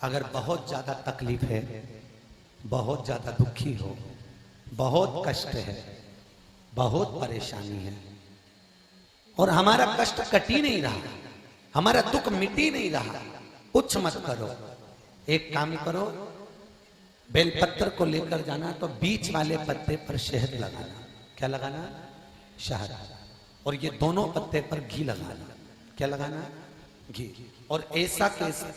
अगर बहुत ज्यादा तकलीफ है, बहुत ज्यादा दुखी हो, बहुत कष्ट है, बहुत परेशानी है और हमारा कष्ट कट ही नहीं रहा, हमारा दुख मिट ही नहीं रहा, कुछ मत करो। एक काम करो, बेलपत्र को लेकर जाना तो बीच वाले पत्ते पर शहद लगाना। क्या लगाना? शहद। और ये दोनों पत्ते पर घी लगाना। क्या लगाना? घी। और ऐसा कैसा?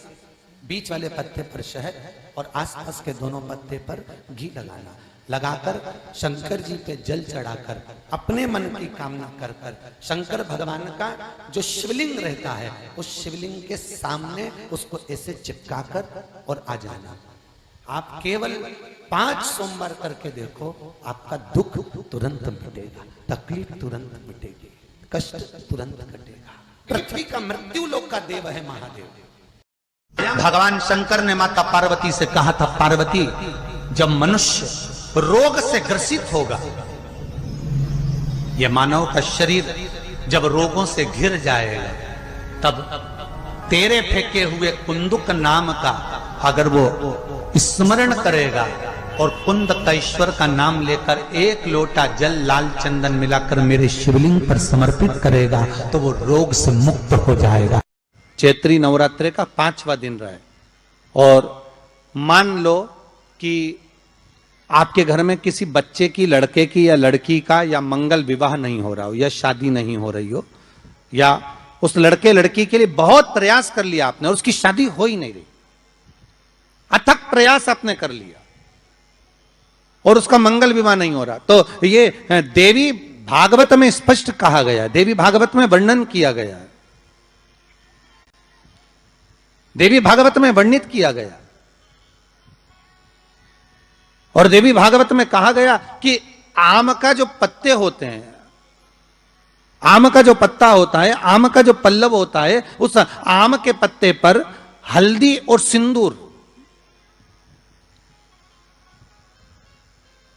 बीच वाले पत्ते पर शहद और आसपास के दोनों पत्ते पर घी लगाना। लगाकर शंकर जी पे जल चढ़ाकर अपने मन की कामना कर कर शंकर भगवान का जो शिवलिंग रहता है उस शिवलिंग के सामने उसको ऐसे चिपका कर और आ जाना। आप केवल 5 सोमवार करके देखो, आपका दुख तुरंत मिटेगा, तकलीफ तुरंत मिटेगी, कष्ट तुरंत कटेगा। पृथ्वी का मृत्यु लोक का देव है महादेव। भगवान शंकर ने माता पार्वती से कहा था, पार्वती जब मनुष्य रोग से ग्रसित होगा, यह मानव का शरीर जब रोगों से घिर जाएगा, तब तेरे फेंके हुए कुंदुक नाम का अगर वो स्मरण करेगा और कुंदकेश्वर का नाम लेकर 1 लोटा जल लाल चंदन मिलाकर मेरे शिवलिंग पर समर्पित करेगा तो वो रोग से मुक्त हो जाएगा। चैत्री नवरात्रि का 5वां दिन रहा है और मान लो कि आपके घर में किसी बच्चे की, लड़के की या लड़की का या मंगल विवाह नहीं हो रहा हो या शादी नहीं हो रही हो, या उस लड़के लड़की के लिए बहुत प्रयास कर लिया आपने और उसकी शादी हो ही नहीं रही, अथक प्रयास आपने कर लिया और उसका मंगल विवाह नहीं हो रहा, तो ये देवी भागवत में स्पष्ट कहा गया, देवी भागवत में वर्णन किया गया, देवी भागवत में वर्णित किया गया और देवी भागवत में कहा गया कि आम का जो पत्ते होते हैं, आम का जो पत्ता होता है, आम का जो पल्लव होता है, उस आम के पत्ते पर हल्दी और सिंदूर,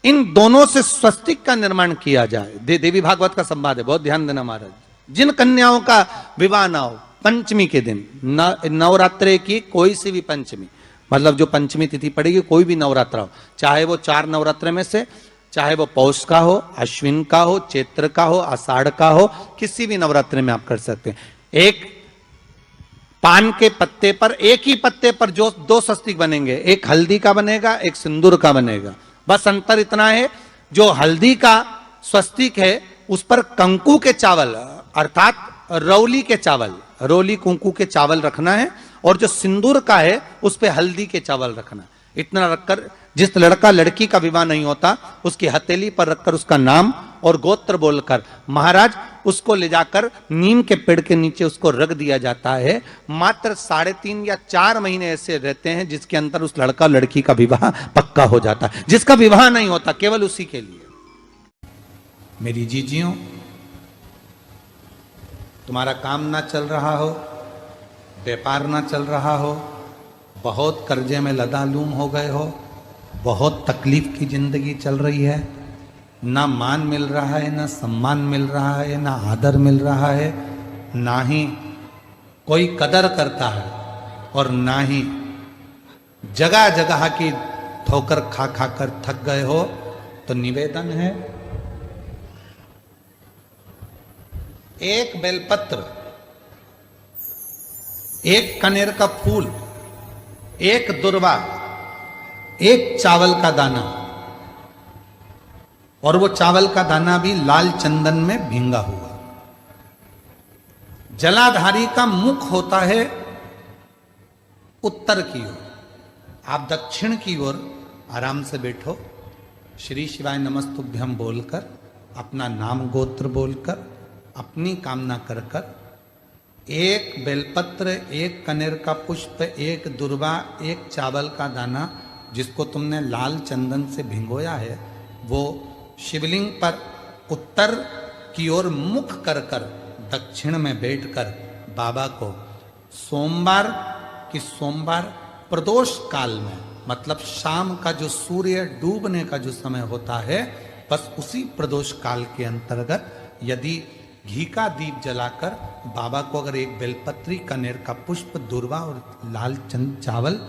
इन दोनों से स्वस्तिक का निर्माण किया जाए। देवी भागवत का संवाद है, बहुत ध्यान देना महाराज। जिन कन्याओं का विवाह ना हो पंचमी के दिन, नवरात्रे की कोई सी भी पंचमी, मतलब जो पंचमी तिथि पड़ेगी, कोई भी नवरात्रा हो, चाहे वो 4 नवरात्रे में से, चाहे वो पौष का हो, अश्विन का हो, चैत्र का हो, आषाढ़ का हो, किसी भी नवरात्रे में आप कर सकते हैं। एक पान के पत्ते पर, एक ही पत्ते पर जो 2 स्वस्तिक बनेंगे, एक हल्दी का बनेगा, एक सिंदूर का बनेगा। बस अंतर इतना है, जो हल्दी का स्वस्तिक है उस पर कंकु के चावल अर्थात रौली के चावल, रौली कुंकू के चावल रखना है, और जो सिंदूर का है उस पे हल्दी के चावल रखना। इतना रखकर जिस लड़का लड़की का विवाह नहीं होता उसकी हथेली पर रखकर उसका नाम और गोत्र बोलकर महाराज उसको ले जाकर नीम के पेड़ के नीचे उसको रख दिया जाता है। मात्र 3.5 या 4 महीने ऐसे रहते हैं जिसके अंदर उस लड़का लड़की का विवाह पक्का हो जाता है। जिसका विवाह नहीं होता केवल उसी के लिए। मेरी जीजियों, तुम्हारा काम ना चल रहा हो, व्यापार ना चल रहा हो, बहुत कर्जे में लदालूम हो गए हो, बहुत तकलीफ की जिंदगी चल रही है, ना मान मिल रहा है, ना सम्मान मिल रहा है, ना आदर मिल रहा है, ना ही कोई कदर करता है और ना ही जगह जगह की ठोकर खा खा कर थक गए हो, तो निवेदन है, एक बेलपत्र, एक कनेर का फूल, एक दुर्वा, एक चावल का दाना, और वो चावल का दाना भी लाल चंदन में भींगा हुआ। जलाधारी का मुख होता है उत्तर की ओर, आप दक्षिण की ओर आराम से बैठो, श्री शिवाय नमस्तुभ्यम बोलकर, अपना नाम गोत्र बोलकर, अपनी कामना कर कर, एक बेलपत्र, एक कनेर का पुष्प, एक दुर्वा, एक चावल का दाना जिसको तुमने लाल चंदन से भिगोया है, वो शिवलिंग पर उत्तर की ओर मुख कर कर दक्षिण में बैठकर बाबा को सोमवार की सोमवार प्रदोष काल में, मतलब शाम का जो सूर्य डूबने का जो समय होता है, बस उसी प्रदोष काल के अंतर्गत यदि घी का दीप जलाकर बाबा को अगर एक बेलपत्री, कनेर का पुष्प, दुर्वा और लाल चंद चावल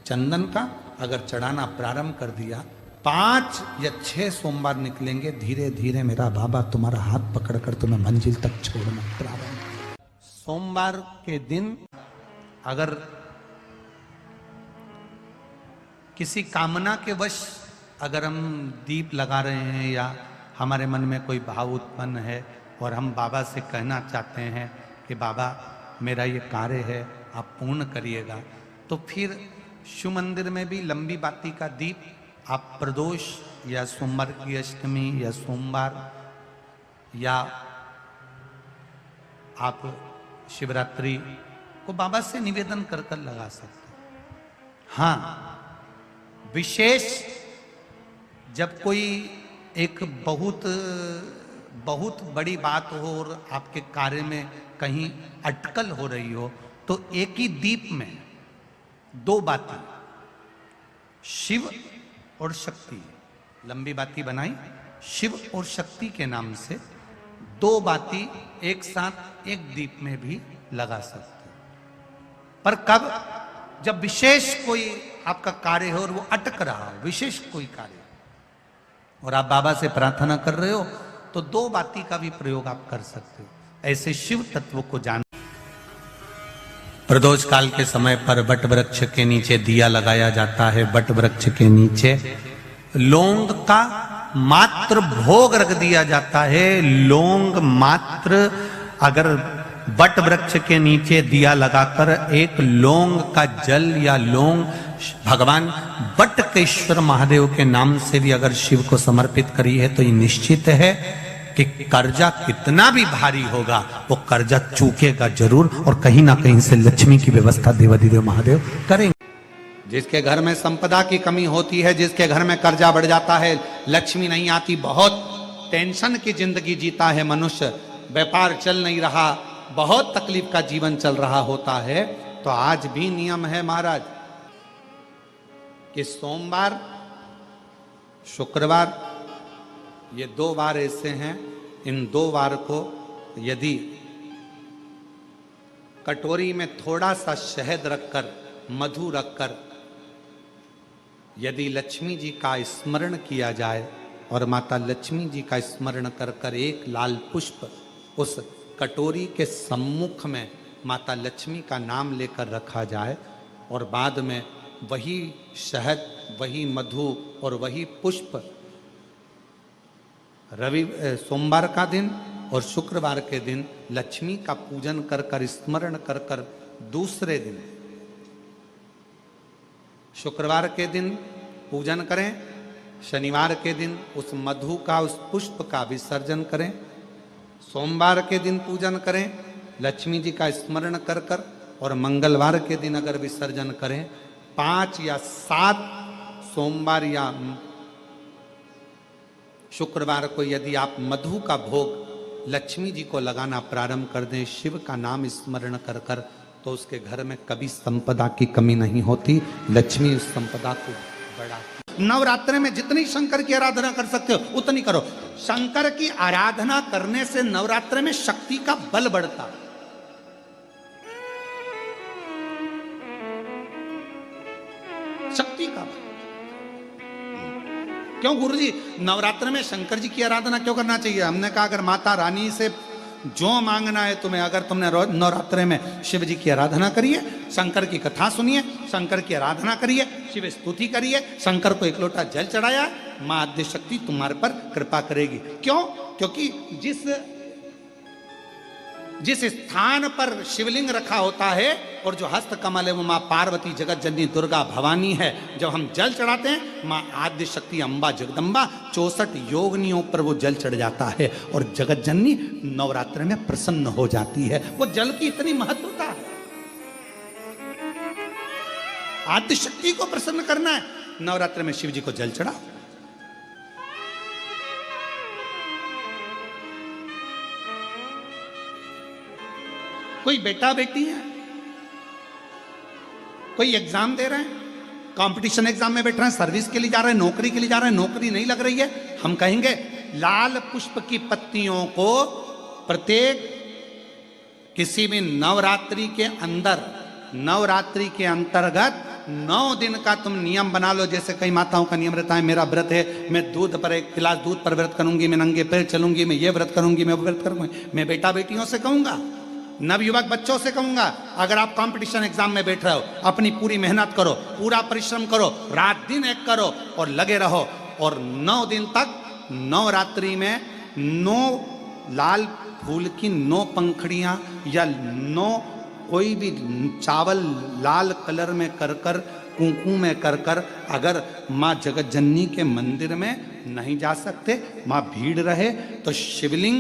चंदन का अगर चढ़ाना प्रारंभ कर दिया, 5 या 6 सोमवार निकलेंगे, धीरे धीरे मेरा बाबा तुम्हारा हाथ पकड़कर तुम्हें मंजिल तक छोड़ना प्रारंभ। सोमवार के दिन अगर किसी कामना के वश अगर हम दीप लगा रहे हैं या हमारे मन में कोई भाव उत्पन्न है और हम बाबा से कहना चाहते हैं कि बाबा मेरा ये कार्य है आप पूर्ण करिएगा, तो फिर शिव मंदिर में भी लंबी बाती का दीप आप प्रदोष या सोमवार की अष्टमी या सोमवार या आप शिवरात्रि को बाबा से निवेदन कर कर लगा सकते हैं। हाँ, विशेष जब कोई एक बहुत बड़ी बात हो और आपके कार्य में कहीं अटकल हो रही हो, तो एक ही दीप में 2 बाती, शिव और शक्ति, लंबी बाती बनाई शिव और शक्ति के नाम से, 2 बाती एक साथ एक दीप में भी लगा सकते हैं। पर कब? जब विशेष कोई आपका कार्य हो और वो अटक रहा हो, विशेष कोई कार्य, और आप बाबा से प्रार्थना कर रहे हो, तो 2 बाती का भी प्रयोग आप कर सकते हो। ऐसे शिव तत्व को जान। प्रदोष काल के समय पर बट वृक्ष के नीचे दिया लगाया जाता है। बट वृक्ष के नीचे लौंग का मात्र भोग रख दिया जाता है। लौंग मात्र, अगर बट वृक्ष के नीचे दिया लगाकर एक लौंग का जल या लौंग भगवान बटकेश्वर महादेव के नाम से भी अगर शिव को समर्पित करी है, तो ये निश्चित है कि कर्जा कितना भी भारी होगा वो कर्जा चूकेगा जरूर, और कहीं ना कहीं से लक्ष्मी की व्यवस्था देवाधिदेव महादेव करेंगे। जिसके घर में संपदा की कमी होती है, जिसके घर में कर्जा बढ़ जाता है, लक्ष्मी नहीं आती, बहुत टेंशन की जिंदगी जीता है मनुष्य, व्यापार चल नहीं रहा, बहुत तकलीफ का जीवन चल रहा होता है, तो आज भी नियम है महाराज कि सोमवार, शुक्रवार, ये 2 वार ऐसे हैं, इन 2 वार को यदि कटोरी में थोड़ा सा शहद रखकर, मधु रखकर, यदि लक्ष्मी जी का स्मरण किया जाए और माता लक्ष्मी जी का स्मरण कर कर एक लाल पुष्प उस कटोरी के सम्मुख में माता लक्ष्मी का नाम लेकर रखा जाए, और बाद में वही शहद, वही मधु और वही पुष्प सोमवार का दिन और शुक्रवार के दिन लक्ष्मी का पूजन कर कर, स्मरण कर कर, दूसरे दिन शुक्रवार के दिन पूजन करें, शनिवार के दिन उस मधु का, उस पुष्प का विसर्जन करें, सोमवार के दिन पूजन करें लक्ष्मी जी का स्मरण कर कर, और मंगलवार के दिन अगर विसर्जन करें, 5 या 7 सोमवार या शुक्रवार को यदि आप मधु का भोग लक्ष्मी जी को लगाना प्रारंभ कर दें, शिव का नाम स्मरण कर कर, तो उसके घर में कभी संपदा की कमी नहीं होती, लक्ष्मी उस संपदा को बढ़ाती। नवरात्रि में जितनी शंकर की आराधना कर सकते हो उतनी करो। शंकर की आराधना करने से नवरात्रि में शक्ति का बल बढ़ता। शक्ति का बल। क्यों गुरुजी नवरात्र में शंकर जी की आराधना क्यों करना चाहिए? हमने कहा अगर माता रानी से जो मांगना है तुम्हें, अगर तुमने नवरात्रे में शिव जी की आराधना करिए, शंकर की कथा सुनिए, शंकर की आराधना करिए, शिव स्तुति करिए, शंकर को 1 लोटा जल चढ़ाया, मां आद्य शक्ति तुम्हारे पर कृपा करेगी। क्यों? क्योंकि जिस स्थान पर शिवलिंग रखा होता है और जो हस्त कमल है वो मां पार्वती, जगत जननी दुर्गा भवानी है। जब हम जल चढ़ाते हैं, मां आद्य शक्ति अम्बा जगदम्बा 64 योगिनियों पर वो जल चढ़ जाता है और जगत जननी नवरात्र में प्रसन्न हो जाती है। वो जल की इतनी महत्वता है। आद्य शक्ति को प्रसन्न करना है, नवरात्र में शिव जी को जल चढ़ा। कोई बेटा बेटी है, कोई एग्जाम दे रहे हैं, कंपटीशन एग्जाम में बैठ रहे हैं, सर्विस के लिए जा रहे हैं, नौकरी के लिए जा रहे हैं, नौकरी नहीं लग रही है, हम कहेंगे लाल पुष्प की पत्तियों को प्रत्येक किसी भी नवरात्रि के अंदर, नवरात्रि के अंतर्गत 9 दिन का तुम नियम बना लो। जैसे कई माताओं का नियम रहता है, मेरा व्रत है, मैं दूध पर 1 गिलास दूध पर व्रत करूंगी, मैं नंगे पैर चलूंगी, मैं ये व्रत करूंगी, मैं वो व्रत करूंगी। मैं बेटा बेटियों से कहूंगा, नवयुवक बच्चों से कहूंगा, अगर आप कंपटीशन एग्जाम में बैठ रहे हो, अपनी पूरी मेहनत करो, पूरा परिश्रम करो, रात दिन एक करो और लगे रहो। और 9 दिन तक नवरात्रि में 9 लाल फूल की 9 पंखड़ियां या 9 कोई भी चावल लाल कलर में कर कर, कुंकू में कर कर, अगर माँ जगत जननी के मंदिर में नहीं जा सकते, माँ भीड़ रहे, तो शिवलिंग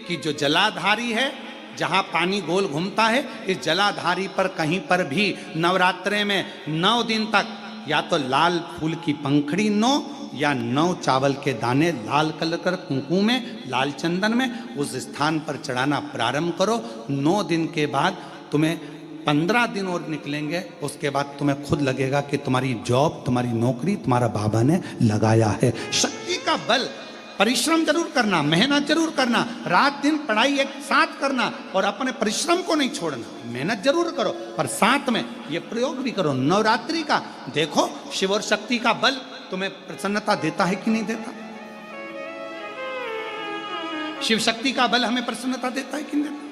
की जो जलाधारी है, जहां पानी गोल घूमता है, इस जलाधारी पर कहीं पर भी नवरात्रे में 9 दिन तक या तो लाल फूल की पंखड़ी 9 या 9 चावल के दाने लाल कलर कर कुंकू में, लाल चंदन में उस स्थान पर चढ़ाना प्रारंभ करो। 9 दिन के बाद तुम्हें 15 दिन और निकलेंगे, उसके बाद तुम्हें खुद लगेगा कि तुम्हारी जॉब, तुम्हारी नौकरी तुम्हारा बाबा ने लगाया है। शक्ति का बल, परिश्रम जरूर करना, मेहनत जरूर करना, रात दिन पढ़ाई एक साथ करना और अपने परिश्रम को नहीं छोड़ना। मेहनत जरूर करो पर साथ में ये प्रयोग भी करो। नवरात्रि का देखो, शिव और शक्ति का बल तुम्हें प्रसन्नता देता है कि नहीं देता? शिव शक्ति का बल हमें प्रसन्नता देता है कि नहीं देता?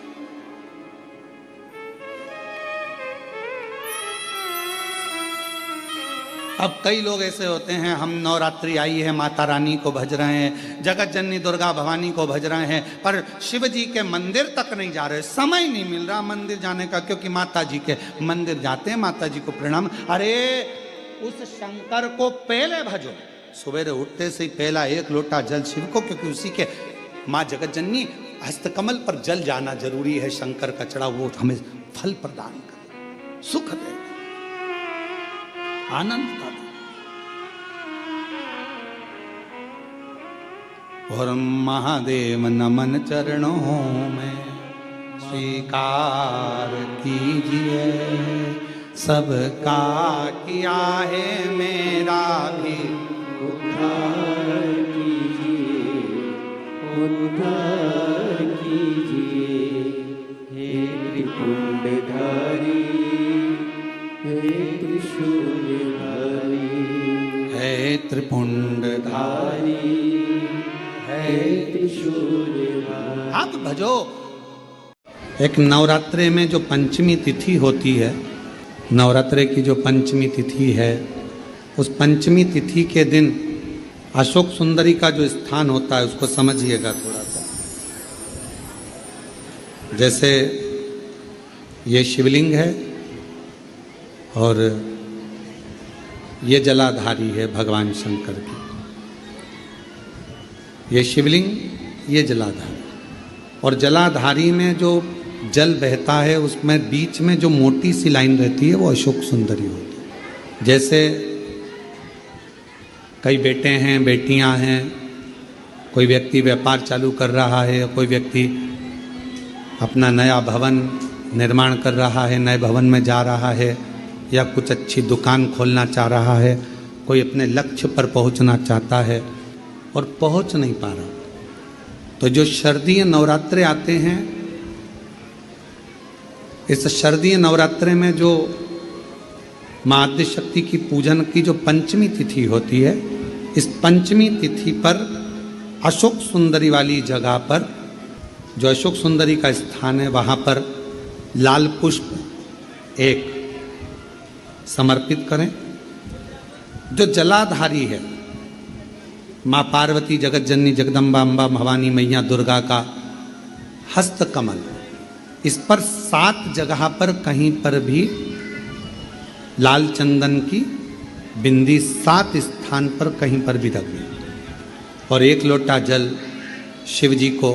अब कई लोग ऐसे होते हैं, हम नवरात्रि आई है, माता रानी को भज रहे हैं, जगत जननी दुर्गा भवानी को भज रहे हैं, पर शिव जी के मंदिर तक नहीं जा रहे, समय नहीं मिल रहा मंदिर जाने का, क्योंकि माता जी के मंदिर जाते हैं, माता जी को प्रणाम। अरे उस शंकर को पहले भजो, सवेरे उठते से ही पहला 1 लोटा जल शिव को, क्योंकि उसी के माँ जगत जननी हस्तकमल पर जल जाना जरूरी है। शंकर का चढ़ा वो हमें फल प्रदान करे, सुख दे, आनंद का दे। और महादेव नमन चरणों में स्वीकार कीजिए, सबका किया है मेरा भी उद्धार कीजिए, उद्धार कीजिए। हे त्रिपुंडधारी, हे त्रिशूलधारी, हे त्रिपुंडधारी, हे त्रिशूलधारी। आप भजो। एक नवरात्रे में जो पंचमी तिथि होती है, नवरात्रे की जो पंचमी तिथि है, उस पंचमी तिथि के दिन अशोक सुंदरी का जो स्थान होता है उसको समझिएगा थोड़ा सा। जैसे ये शिवलिंग है और ये जलाधारी है भगवान शंकर की, ये शिवलिंग, ये जलाधारी, और जलाधारी में जो जल बहता है उसमें बीच में जो मोटी सी लाइन रहती है वो अशोक सुंदरी होती है। जैसे कई बेटे हैं, बेटियां हैं, कोई व्यक्ति व्यापार चालू कर रहा है, कोई व्यक्ति अपना नया भवन निर्माण कर रहा है, नए भवन में जा रहा है, या कुछ अच्छी दुकान खोलना चाह रहा है, कोई अपने लक्ष्य पर पहुंचना चाहता है और पहुंच नहीं पा रहा, तो जो शारदीय नवरात्रे आते हैं, इस शारदीय नवरात्रे में जो माँ आद्य शक्ति की पूजन की जो पंचमी तिथि होती है, इस पंचमी तिथि पर अशोक सुंदरी वाली जगह पर, जो अशोक सुंदरी का स्थान है, वहाँ पर लाल पुष्प एक समर्पित करें। जो जलाधारी है, माँ पार्वती, जगत जननी, जगदम्बा, अम्बा, भवानी मैया, दुर्गा का हस्त कमल, इस पर 7 जगह पर कहीं पर भी लाल चंदन की बिंदी 7 स्थान पर कहीं पर भी रख दें, और 1 लोटा जल शिव जी को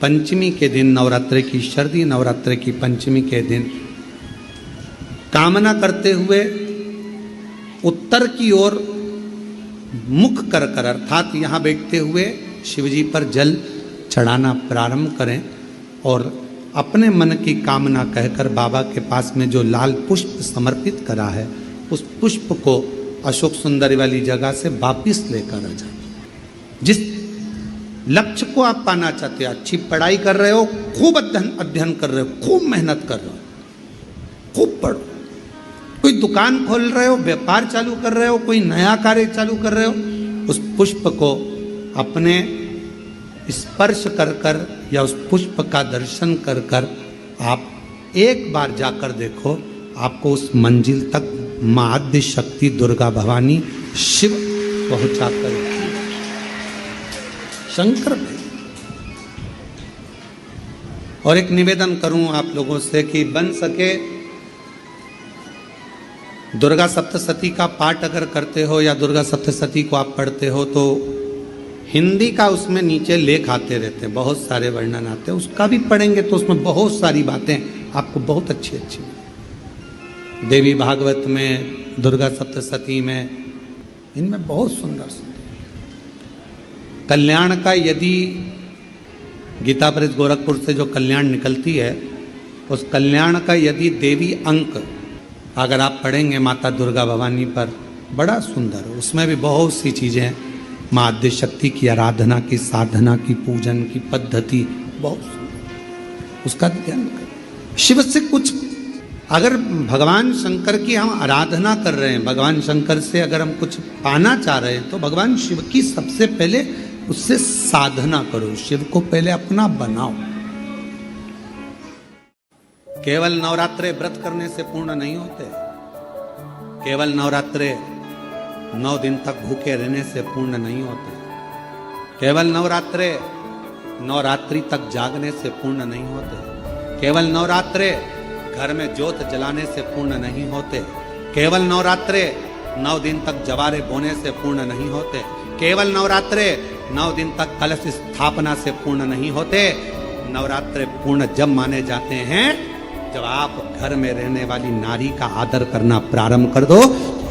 पंचमी के दिन, नवरात्रि की, शारदीय नवरात्रि की पंचमी के दिन कामना करते हुए उत्तर की ओर मुख कर कर, अर्थात यहाँ बैठते हुए शिव जी पर जल चढ़ाना प्रारंभ करें और अपने मन की कामना कहकर बाबा के पास में जो लाल पुष्प समर्पित करा है, उस पुष्प को अशोक सुंदरी वाली जगह से वापिस लेकर आ जाए। जिस लक्ष्य को आप पाना चाहते हो, अच्छी पढ़ाई कर रहे हो, खूब अध्ययन कर रहे हो, खूब मेहनत कर रहे हो, खूब पढ़ो। कोई दुकान खोल रहे हो, व्यापार चालू कर रहे हो, कोई नया कार्य चालू कर रहे हो, उस पुष्प को अपने स्पर्श कर कर या उस पुष्प का दर्शन कर कर आप एक बार जाकर देखो, आपको उस मंजिल तक मां आद्य शक्ति दुर्गा भवानी शिव पहुंचा कर शंकर भाई। और एक निवेदन करूं आप लोगों से कि बन सके दुर्गा सप्तशती का पाठ अगर करते हो या दुर्गा सप्तशती को आप पढ़ते हो तो हिंदी का उसमें नीचे लेख आते रहते हैं, बहुत सारे वर्णन आते हैं, उसका भी पढ़ेंगे तो उसमें बहुत सारी बातें आपको बहुत अच्छी अच्छी देवी भागवत में, दुर्गा सप्तशती में, इनमें बहुत सुंदर सुंदर कल्याण का, यदि गीता प्रेस गोरखपुर से जो कल्याण निकलती है उस कल्याण का यदि देवी अंक अगर आप पढ़ेंगे माता दुर्गा भवानी पर, बड़ा सुंदर है। उसमें भी बहुत सी चीज़ें हैं, माँ आद्य शक्ति की आराधना की, साधना की, पूजन की पद्धति बहुत सुंदर, उसका ध्यान करें। शिव से कुछ अगर भगवान शंकर की हम आराधना कर रहे हैं, भगवान शंकर से अगर हम कुछ पाना चाह रहे हैं तो भगवान शिव की सबसे पहले उससे साधना करो, शिव को पहले अपना बनाओ। केवल नवरात्रे व्रत करने से पूर्ण नहीं होते, केवल नवरात्रे 9 दिन तक भूखे रहने से पूर्ण नहीं होते, केवल नवरात्रे नवरात्रि तक जागने से पूर्ण नहीं होते, केवल नवरात्रे घर में ज्योत जलाने से पूर्ण नहीं होते, केवल नवरात्रे 9 दिन तक जवारे बोने से पूर्ण नहीं होते, केवल नवरात्रे 9 दिन तक कलश स्थापना से पूर्ण नहीं होते। नवरात्रे पूर्ण जब माने जाते हैं जब आप घर में रहने वाली नारी का आदर करना प्रारंभ कर दो।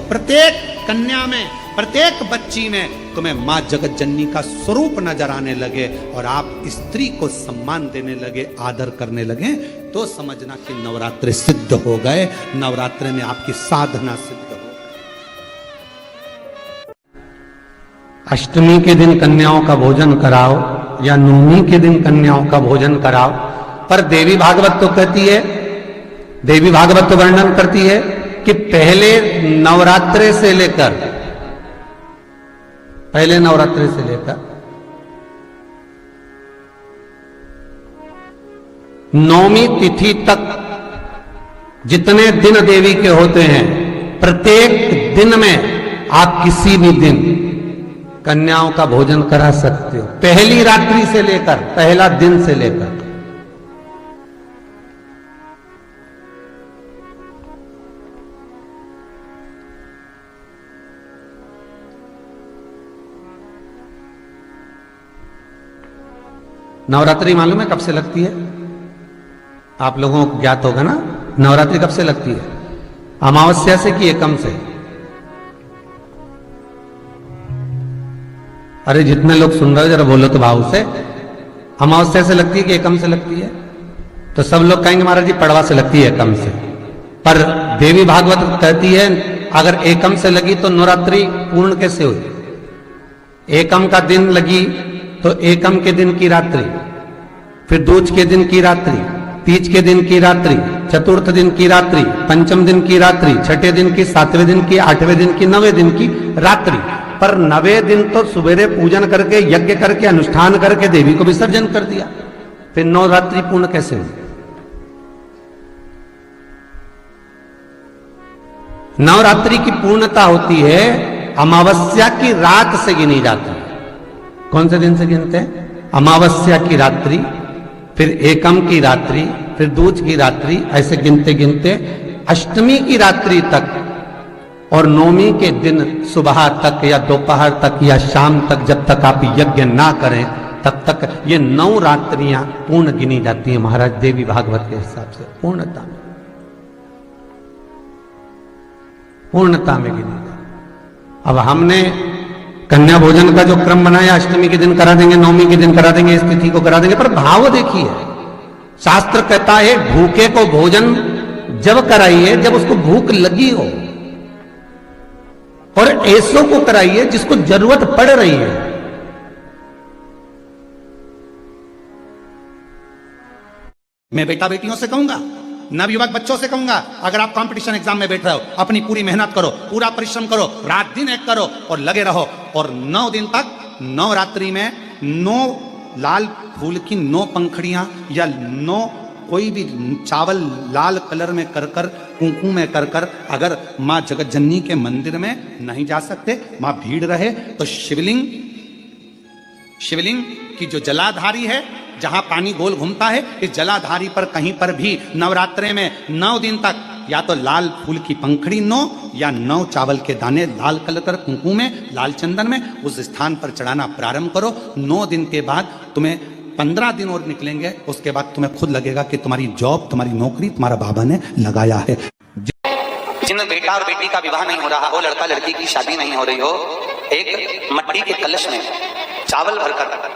प्रत्येक कन्या में, प्रत्येक बच्ची में तुम्हें मां जगत जननी का स्वरूप नजर आने लगे और आप स्त्री को सम्मान देने लगे, आदर करने लगे, तो समझना कि नवरात्रे सिद्ध हो गए, नवरात्रे में आपकी साधना सिद्ध हो गई। अष्टमी के दिन कन्याओं का भोजन कराओ या नवमी के दिन कन्याओं का भोजन कराओ, पर देवी भागवत तो कहती है, देवी भागवत तो वर्णन करती है कि पहले नवरात्रे से लेकर, पहले नवरात्रे से लेकर नौमी तिथि तक जितने दिन देवी के होते हैं, प्रत्येक दिन में आप किसी भी दिन कन्याओं का भोजन करा सकते हो, पहली रात्रि से लेकर, पहला दिन से लेकर। नवरात्रि मालूम है कब से लगती है? आप लोगों को ज्ञात होगा ना, नवरात्रि कब से लगती है? अमावस्या से कि एकम से? अरे जितने लोग सुन रहे हो जरा बोलो तो भाव से। अमावस्या से लगती है कि एकम से लगती है? तो सब लोग कहेंगे महाराज जी पड़वा से लगती है, एकम से। पर देवी भागवत कहती है अगर एकम से लगी तो नवरात्रि पूर्ण कैसे हुई? एकम का दिन लगी तो एकम के दिन की रात्रि, फिर दूज के दिन की रात्रि, तीज के दिन की रात्रि, चतुर्थ दिन की रात्रि, पंचम दिन की रात्रि, छठे दिन की, सातवें दिन की, आठवें दिन की, 9वें दिन की रात्रि। पर 9वें दिन तो सुबेरे पूजन करके, यज्ञ करके, अनुष्ठान करके देवी को विसर्जन कर दिया, फिर नवरात्रि पूर्ण कैसे हुई? नवरात्रि की पूर्णता होती है अमावस्या की रात से गिनी जाती है। कौन से दिन से गिनते हैं? अमावस्या की रात्रि, फिर एकम की रात्रि, फिर दूज की रात्रि, ऐसे गिनते गिनते अष्टमी की रात्रि तक और नौमी के दिन सुबह तक या दोपहर तक या शाम तक, जब तक आप यज्ञ ना करें तब तक ये 9 रात्रियां पूर्ण गिनी जाती हैं महाराज देवी भागवत के हिसाब से, पूर्णता में, पूर्णता में गिनी जाती। अब हमने कन्या भोजन का जो क्रम बनाया, अष्टमी के दिन करा देंगे, नौमी के दिन करा देंगे, इस तिथि को करा देंगे, पर भाव देखिए, शास्त्र कहता है भूखे को भोजन जब कराइए जब उसको भूख लगी हो, और ऐसों को कराइए जिसको जरूरत पड़ रही है। मैं बेटा बेटियों से कहूंगा नवयुवक बच्चों से कहूंगा, अगर आप कंपटीशन एग्जाम में बैठ रहे हो, अपनी पूरी मेहनत करो, पूरा परिश्रम करो, रात दिन एक करो और लगे रहो, और 9 दिन तक नवरात्रि में 9 लाल फूल की 9 पंखड़ियां या 9 कोई भी चावल लाल कलर में कर कर, कुंकू में कर कर, अगर माँ जगत जननी के मंदिर में नहीं जा सकते, माँ भीड़ रहे, तो शिवलिंग की जो जलाधारी है, जहां पानी गोल घूमता है, इस जलाधारी पर कहीं पर भी नवरात्रे में 9 दिन तक या तो लाल फूल की पंखड़ी 9 या 9 चावल के दाने लाल कलर कर कुंकू में, लाल चंदन में उस स्थान पर चढ़ाना प्रारंभ करो। 9 दिन के बाद तुम्हें 15 दिन और निकलेंगे, उसके बाद तुम्हें खुद लगेगा कि तुम्हारी जॉब, तुम्हारी नौकरी तुम्हारा बाबा ने लगाया है। जिन बेटा और बेटी का विवाह नहीं हो रहा हो, लड़का लड़की की शादी नहीं हो रही हो, एक मट्टी के कलश में चावल भरकर,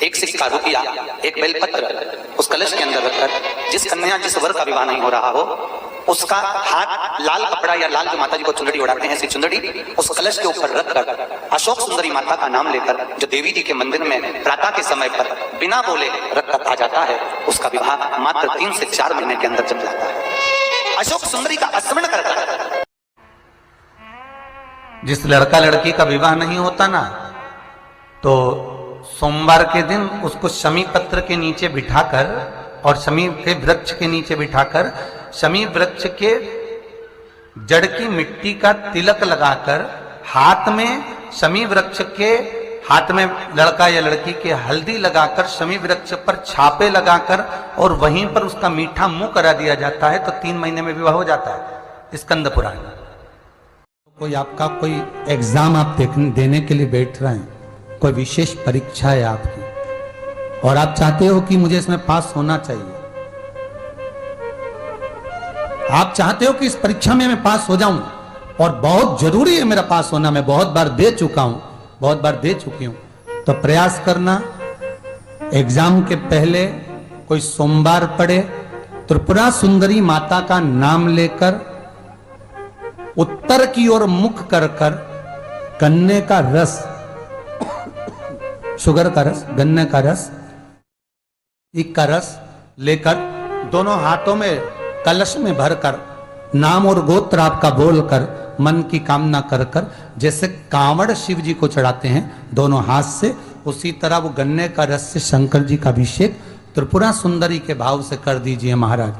एक सिक्का रुपया, एक बेलपत्र उस कलश के अंदर रखकर, जिस कन्या जिस वर का विवाह नहीं हो रहा हो, उसका हाथ लाल कपड़ा या लाल जो माता जी को चुंदड़ी उड़ाते हैं, ऐसी चुंदड़ी उस कलश के ऊपर रखकर अशोक सुंदरी माता का नाम लेकर, जो देवी जी के मंदिर में प्रातः के समय पर बिना बोले रखकर आ जाता है, उसका विवाह मात्र 3 से 4 महीने के अंदर जम जाता है। अशोक सुंदरी का स्मरण कर, जिस लड़का लड़की का विवाह नहीं होता ना, तो सोमवार के दिन उसको शमी पत्र के नीचे बिठाकर और शमी के वृक्ष के नीचे बिठाकर शमी वृक्ष के जड़ की मिट्टी का तिलक लगाकर, हाथ में शमी वृक्ष के हाथ में लड़का या लड़की के हल्दी लगाकर, शमी वृक्ष पर छापे लगाकर और वहीं पर उसका मीठा मुंह करा दिया जाता है, तो 3 महीने में विवाह हो जाता है। स्कंद पुराण। कोई आपका कोई एग्जाम आप देने के लिए बैठ रहे हैं, कोई विशेष परीक्षा है आपकी, और आप चाहते हो कि मुझे इसमें पास होना चाहिए, आप चाहते हो कि इस परीक्षा में मैं पास हो जाऊं और बहुत जरूरी है मेरा पास होना, मैं बहुत बार दे चुका हूं, बहुत बार दे चुकी हूं, तो प्रयास करना, एग्जाम के पहले कोई सोमवार पड़े, त्रिपुरा सुंदरी माता का नाम लेकर उत्तर की ओर मुख कर कर गन्ने का रस, शुगर का रस, गन्ने का रस, एक का रस लेकर दोनों हाथों में कलश में भरकर नाम और गोत्र आपका बोलकर मन की कामना कर कर, जैसे कांवड़ शिव जी को चढ़ाते हैं दोनों हाथ से, उसी तरह वो गन्ने का रस से शंकर जी का अभिषेक त्रिपुरा सुंदरी के भाव से कर दीजिए महाराज।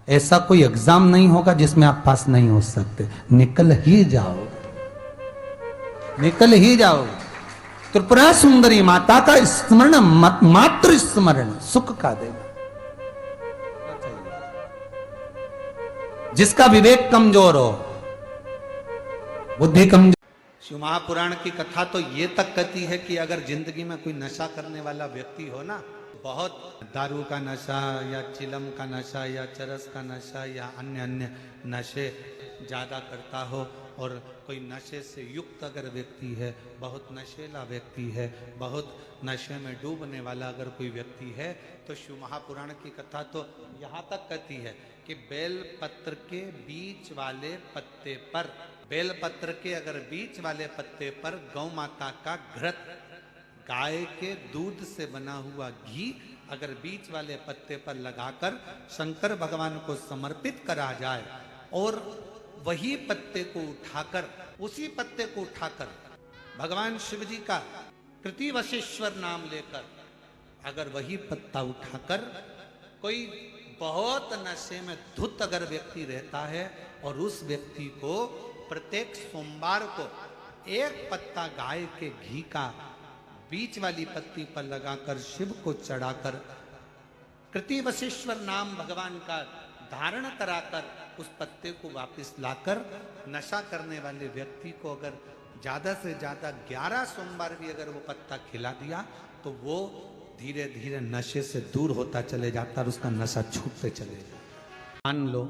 ऐसा कोई एग्जाम नहीं होगा जिसमें आप पास नहीं हो सकते, निकल ही जाओ, निकल ही जाओ। त्रिपुरा सुंदरी माता का स्मरण, मात्र स्मरण सुख का देगा। जिसका विवेक कमजोर हो, बुद्धि कमजोर। शिव महापुराण की कथा तो ये तक कहती है कि अगर जिंदगी में कोई नशा करने वाला व्यक्ति हो ना, बहुत दारू का नशा या चिलम का नशा या चरस का नशा या अन्य अन्य नशे ज़्यादा करता हो, और कोई नशे से युक्त अगर व्यक्ति है, बहुत नशेला व्यक्ति है, बहुत नशे में डूबने वाला अगर कोई व्यक्ति है, तो शिव महापुराण की कथा तो यहाँ तक कहती है कि बेल पत्र के बीच वाले पत्ते पर, बेल पत्र के अगर बीच वाले पत्ते पर गौ माता का घृत, गाय के दूध से बना हुआ घी अगर बीच वाले पत्ते पर लगाकर शंकर भगवान को समर्पित करा जाए, और वही पत्ते को उठाकर, उसी पत्ते को उठाकर भगवान शिव जी का कृतिवशेश्वर नाम लेकर, अगर वही पत्ता उठाकर कोई बहुत नशे में धुत अगर व्यक्ति रहता है और उस व्यक्ति को प्रत्येक सोमवार को एक पत्ता गाय के घी का बीच वाली पत्ती पर लगाकर शिव को चढ़ाकर कृतिवशेश्वर नाम भगवान का धारण कराकर उस पत्ते को वापस लाकर नशा करने वाले व्यक्ति को अगर ज्यादा से ज्यादा 11 सोमवार भी अगर वो पत्ता खिला दिया, तो वो धीरे धीरे नशे से दूर होता चले जाता और उसका नशा छूटते चले जाता। मान लो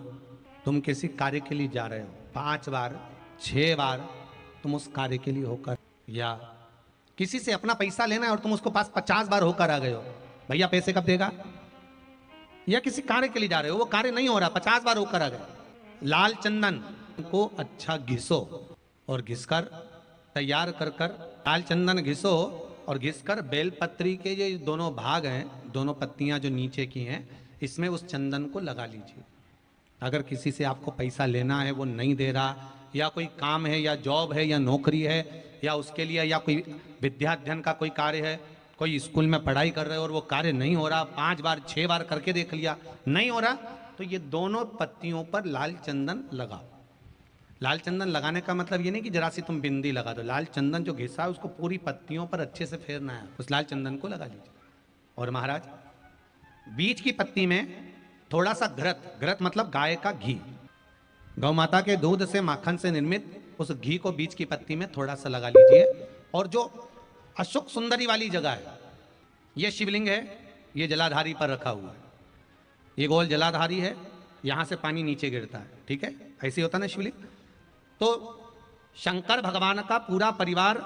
तुम किसी कार्य के लिए जा रहे हो, 5 बार 6 बार तुम उस कार्य के लिए होकर, या किसी से अपना पैसा लेना है और तुम उसको पास 50 बार होकर आ गए हो, भैया पैसे कब देगा, या किसी कार्य के लिए जा रहे हो, वो कार्य नहीं हो रहा, 50 बार होकर आ गए, लाल चंदन को अच्छा घिसो और घिसकर तैयार कर कर, लाल चंदन घिसो और घिसकर बेलपत्री के ये दोनों भाग हैं, दोनों पत्तियां जो नीचे की हैं, इसमें उस चंदन को लगा लीजिए अगर किसी से आपको पैसा लेना है, वो नहीं दे रहा, या कोई काम है या जॉब है या नौकरी है या उसके लिए, या कोई विद्याध्ययन का कोई कार्य है, कोई स्कूल में पढ़ाई कर रहे हो और वो कार्य नहीं हो रहा, 5 बार 6 बार करके देख लिया नहीं हो रहा, तो ये दोनों पत्तियों पर लाल चंदन लगाओ। लाल चंदन लगाने का मतलब ये नहीं कि जरा सी तुम बिंदी लगा दो, लाल चंदन जो घिसा है उसको पूरी पत्तियों पर अच्छे से फेरना है, उस लाल चंदन को लगा लीजिए। और महाराज बीच की पत्ती में थोड़ा सा घृत, घृत मतलब गाय का घी, गौ माता के दूध से माखन से निर्मित उस घी को बीच की पत्ती में थोड़ा सा लगा लीजिए। और जो अशोक सुंदरी वाली जगह है, ये शिवलिंग है, ये जलाधारी पर रखा हुआ है, ये गोल जलाधारी है, यहां से पानी नीचे गिरता है, ठीक है, ऐसे होता ना शिवलिंग। तो शंकर भगवान का पूरा परिवार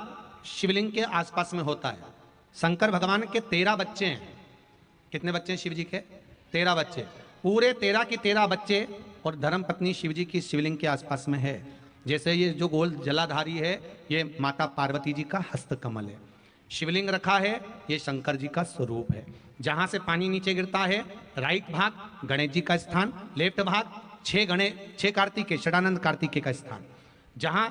शिवलिंग के आसपास में होता है। शंकर भगवान के 13 बच्चे हैं। कितने बच्चे हैं शिव जी के? 13 बच्चे, पूरे 13 के 13 बच्चे और धर्म पत्नी शिव जी की शिवलिंग के आसपास में है। जैसे ये जो गोल जलाधारी है, ये माता पार्वती जी का हस्त कमल है। शिवलिंग रखा है, ये शंकर जी का स्वरूप है। जहां से पानी नीचे गिरता है, राइट भाग गणेश जी का स्थान, लेफ्ट भाग 6 कार्तिकेय, षडानंद कार्तिकेय का स्थान। जहां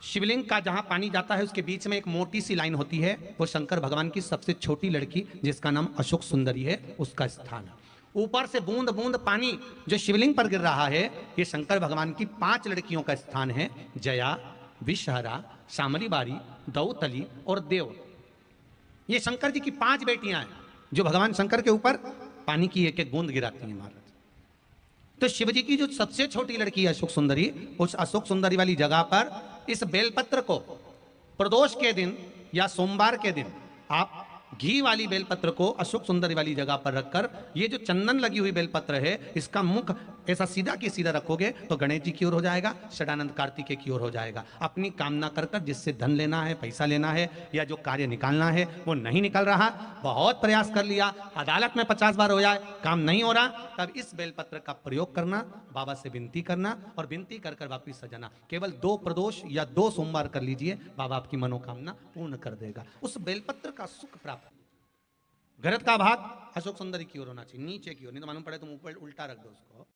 शिवलिंग का जहां पानी जाता है उसके बीच में एक मोटी सी लाइन होती है, वो शंकर भगवान की सबसे छोटी लड़की जिसका नाम अशोक सुंदरी है, उसका स्थान है। ऊपर से बूंद बूंद पानी जो शिवलिंग पर गिर रहा है, ये शंकर भगवान की 5 लड़कियों का स्थान है, जया, विषहरा, शामली बारी, दौतली और देव। ये शंकर जी की 5 बेटियां हैं जो भगवान शंकर के ऊपर पानी की एक एक बूंद गिराती हैं महाराज। तो शिव जी की जो सबसे छोटी लड़की है अशोक सुंदरी, उस अशोक सुंदरी वाली जगह पर इस बेलपत्र को प्रदोष के दिन या सोमवार के दिन आप घी वाली बेलपत्र को अशोक सुंदरी वाली जगह पर रखकर, ये जो चंदन लगी हुई बेलपत्र है, इसका मुख ऐसा सीधा की सीधा रखोगे तो गणेश जी की ओर हो जाएगा, षडानंद कार्तिकेय की ओर हो जाएगा। अपनी कामना कर कर जिससे धन लेना है, पैसा लेना है या जो कार्य निकालना है वो नहीं निकल रहा, बहुत प्रयास कर लिया, अदालत में 50 बार हो जाए, काम नहीं हो रहा, तब इस बेलपत्र का प्रयोग करना, बाबा से विनती करना और विनती कर कर वापिस सजाना। केवल 2 प्रदोष या 2 सोमवार कर लीजिए, बाबा आपकी मनोकामना पूर्ण कर देगा। उस बेलपत्र का सुख प्राप्त। घृत का भाग अशोक सुंदरी की ओर होना चाहिए, नीचे की ओर, नहीं तो मालूम पड़े तुम ऊपर उल्टा रख दो उसको।